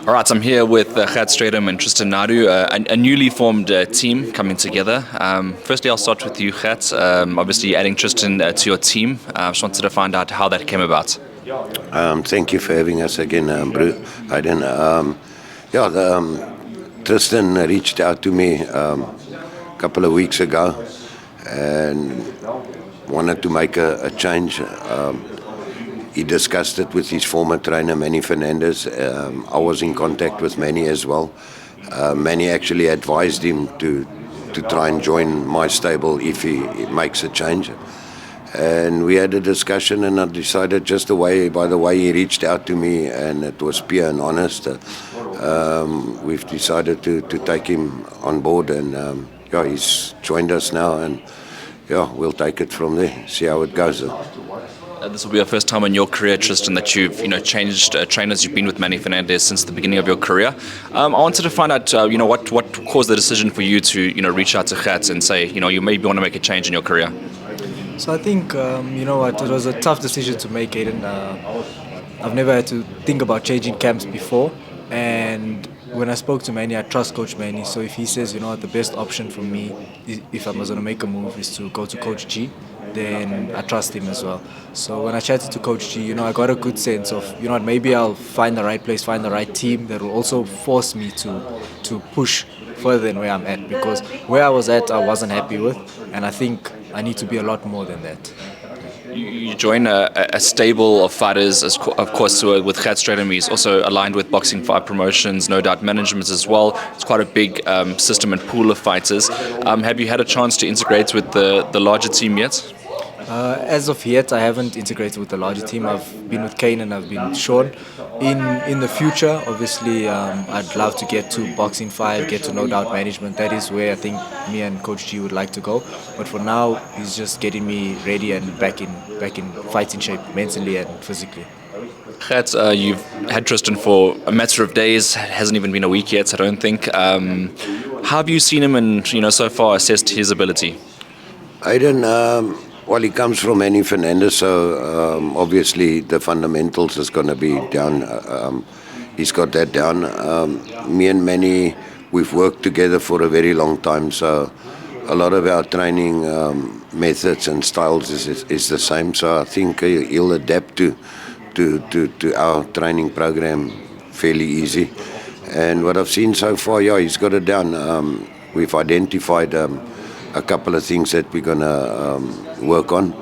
All right, so I'm here with Tristen and Tristan Naidoo, a newly formed team coming together. Firstly, I'll start with you, Gert. Obviously, adding Tristan to your team. I just wanted to find out how that came about. Thank you for having us again, Aiden. Tristan reached out to me a couple of weeks ago and wanted to make a change. He discussed it with his former trainer, Manny Fernandez. I was in contact with Manny as well. Manny actually advised him to try and join my stable if he makes a change. And we had a discussion, and I decided just by the way he reached out to me, and it was pure and honest. We've decided to take him on board, and he's joined us now, and we'll take it from there, see how it goes. This will be your first time in your career, Tristan, that you've changed trainers. You've been with Manny Fernandez since the beginning of your career. I wanted to find out what caused the decision for you to reach out to Gert and say you maybe want to make a change in your career. So I think, it was a tough decision to make, Aiden. I've never had to think about changing camps before. And when I spoke to Manny, I trust Coach Manny. So if he says, the best option for me, if I was going to make a move, is to go to Coach G, then I trust him as well. So when I chatted to Coach G, I got a good sense of, maybe I'll find the right place, find the right team that will also force me to push further than where I'm at, because where I was at I wasn't happy with, and I think I need to be a lot more than that. You join a stable of fighters, of course, with Tristen. He's also aligned with Boxing 5 Promotions, No Doubt Management as well. It's quite a big system and pool of fighters. Have you had a chance to integrate with the larger team yet? As of yet, I haven't integrated with the larger team. I've been with Kane and I've been with Sean. In the future, obviously, I'd love to get to Boxing 5, get to No Doubt Management. That is where I think me and Coach G would like to go. But for now, he's just getting me ready and back in fighting shape, mentally and physically. Gert, you've had Tristan for a matter of days. It hasn't even been a week yet, I don't think. How have you seen him and so far assessed his ability? Well, he comes from Manny Fernandez, so obviously the fundamentals is going to be down. He's got that down. Me and Manny, we've worked together for a very long time, so a lot of our training methods and styles is the same. So I think he'll adapt to our training program fairly easy. And what I've seen so far, he's got it down. We've identified a couple of things that we're going to work on.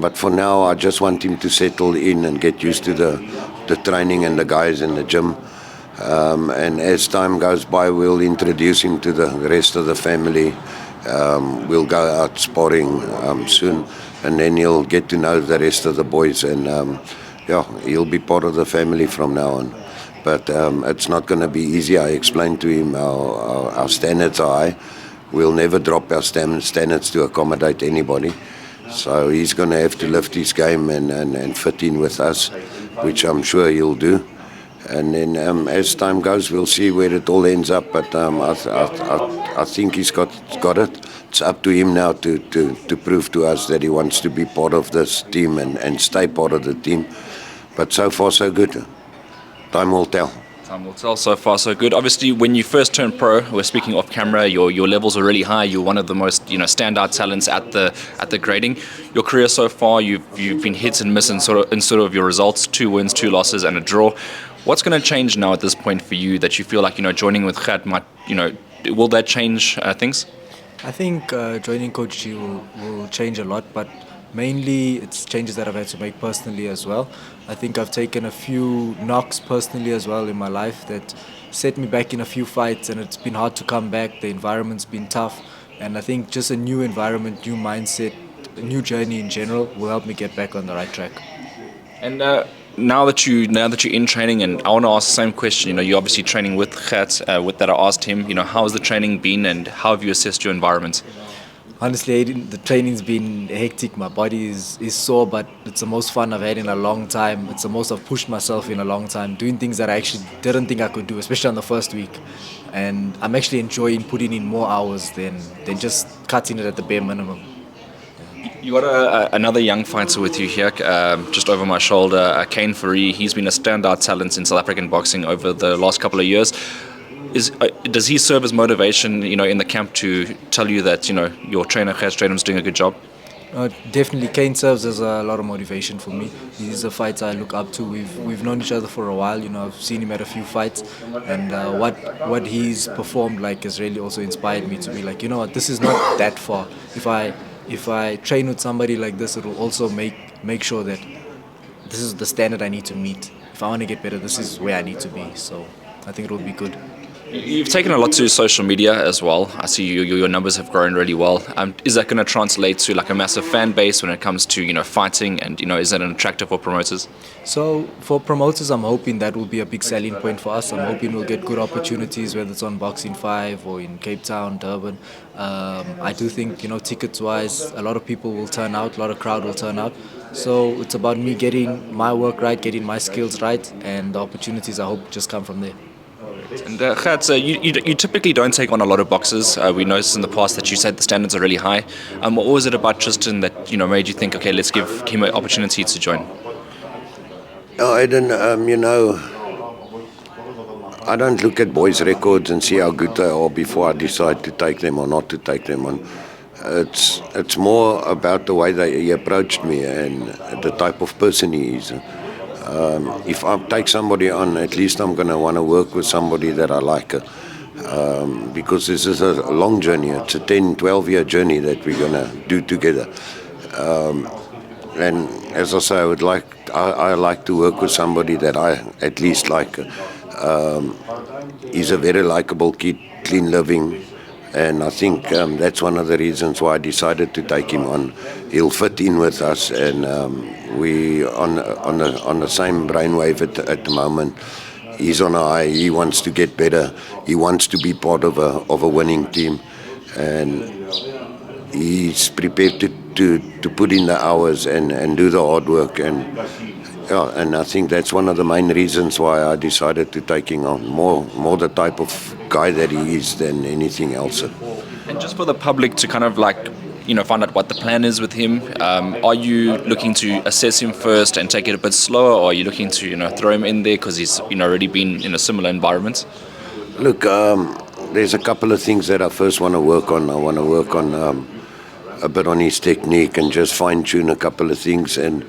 But for now, I just want him to settle in and get used to the training and the guys in the gym. And as time goes by, we'll introduce him to the rest of the family. We'll go out sparring soon, and then he'll get to know the rest of the boys. And he'll be part of the family from now on. But it's not going to be easy. I explained to him our standards are high. We'll never drop our standards to accommodate anybody. So he's going to have to lift his game and fit in with us, which I'm sure he'll do. And then as time goes, we'll see where it all ends up. But I think he's got it. It's up to him now to prove to us that he wants to be part of this team and stay part of the team. But so far, so good. Time will tell. Time will tell. So far, so good. Obviously, when you first turned pro, we're speaking off camera, your levels are really high. You're one of the most standout talents at the grading. Your career so far, you've been hit and miss in sort of your results: 2 wins, 2 losses, and a draw. What's going to change now at this point for you that you feel like joining with Gert might will that change things? I think joining Coach G will change a lot, but mainly it's changes that I've had to make personally as well. I think I've taken a few knocks personally as well in my life that set me back in a few fights, and it's been hard to come back. The environment's been tough, and I think just a new environment, new mindset, a new journey in general will help me get back on the right track. And now that you're in training, and I want to ask the same question. You're obviously training with Gert. With that, I asked him. How has the training been, and how have you assessed your environment? Honestly, the training's been hectic. My body is sore, but it's the most fun I've had in a long time. It's the most I've pushed myself in a long time, doing things that I actually didn't think I could do, especially on the first week. And I'm actually enjoying putting in more hours than just cutting it at the bare minimum. You got another young fighter with you here, just over my shoulder, Kane Fourie. He's been a standout talent in South African boxing over the last couple of years. Does he serve as motivation, in the camp to tell you that, your trainer Tristan is doing a good job? Definitely, Kane serves as a lot of motivation for me. He's a fighter I look up to. We've known each other for a while. I've seen him at a few fights, and what he's performed like has really also inspired me to be like, this is not that far. If I train with somebody like this, it will also make sure that this is the standard I need to meet. If I want to get better, this is where I need to be. So I think it will be good. You've taken a lot to social media as well. I see your numbers have grown really well. Is that going to translate to like a massive fan base when it comes to fighting, and is that an attractive for promoters? So for promoters, I'm hoping that will be a big selling point for us. I'm hoping we'll get good opportunities, whether it's on Boxing 5 or in Cape Town, Durban. I do think, tickets-wise, a lot of people will turn out, a lot of crowd will turn out. So it's about me getting my work right, getting my skills right, and the opportunities I hope just come from there. And Gert, you typically don't take on a lot of boxers. We noticed in the past that you said the standards are really high. What was it about Tristan that made you think, okay, let's give him an opportunity to join? Oh, I don't, I don't look at boys' records and see how good they are before I decide to take them or not to take them on. It's more about the way he approached me and the type of person he is. If I take somebody on, at least I'm going to want to work with somebody that I like. Because this is a long journey. It's a 10, 12-year journey that we're going to do together. And as I say, I like to work with somebody that I at least like. He's a very likable kid, clean living. And I think that's one of the reasons why I decided to take him on. He'll fit in with us, and we on the same brainwave at the moment. He's on a high. He wants to get better. He wants to be part of a winning team, and he's prepared to put in the hours and do the hard work. And I think that's one of the main reasons why I decided to take him on. More the type of guy that he is than anything else. And just for the public to kind of find out what the plan is with him, are you looking to assess him first and take it a bit slower, or are you looking to throw him in there because he's already been in a similar environment? Look, there's a couple of things that I first want to work on. I want to work on a bit on his technique and just fine-tune a couple of things, and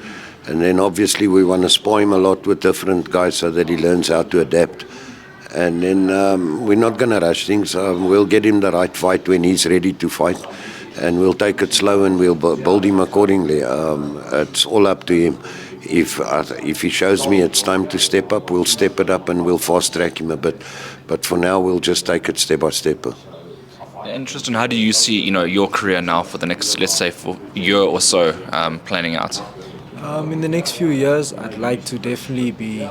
then obviously we want to spoil him a lot with different guys so that he learns how to adapt. And then we're not going to rush things. We'll get him the right fight when he's ready to fight, and we'll take it slow and we'll build him accordingly. It's all up to him. If he shows me it's time to step up, we'll step it up and we'll fast track him a bit. But for now, we'll just take it step by step. And Tristan, how do you see your career now for the next, let's say, for year or so planning out? In the next few years, I'd like to definitely be,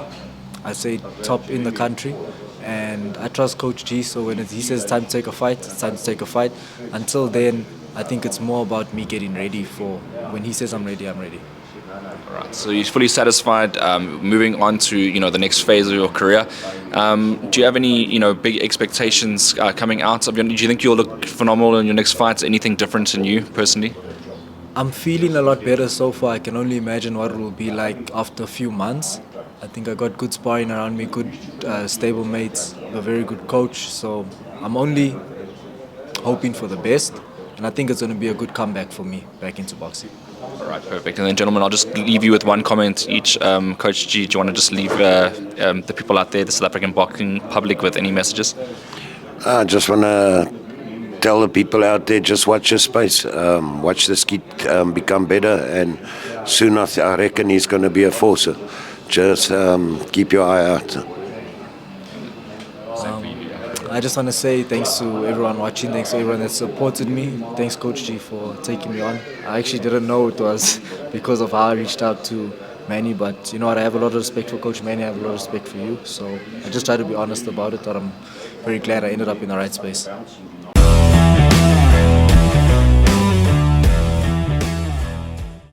I'd say, top in the country. And I trust Coach G, so when he says it's time to take a fight, it's time to take a fight. Until then, I think it's more about me getting ready for when he says I'm ready, I'm ready. All right, so you're fully satisfied moving on to the next phase of your career. Do you have any big expectations coming out? Do you think you'll look phenomenal in your next fight? Anything different in you personally? I'm feeling a lot better so far. I can only imagine what it will be like after a few months. I think I got good sparring around me, good stable mates, a very good coach. So I'm only hoping for the best, and I think it's going to be a good comeback for me back into boxing. All right, perfect. And then, gentlemen, I'll just leave you with one comment each. Coach G, do you want to just leave the people out there, the South African boxing public, with any messages? I just want to tell the people out there, just watch your space. Watch this kid become better, and soon I reckon he's going to be a force. Just keep your eye out. I just want to say thanks to everyone watching, thanks to everyone that supported me. Thanks, Coach G, for taking me on. I actually didn't know it was because of how I reached out to Manny, but you know what, I have a lot of respect for Coach Manny, I have a lot of respect for you. So I just try to be honest about it, but I'm very glad I ended up in the right space.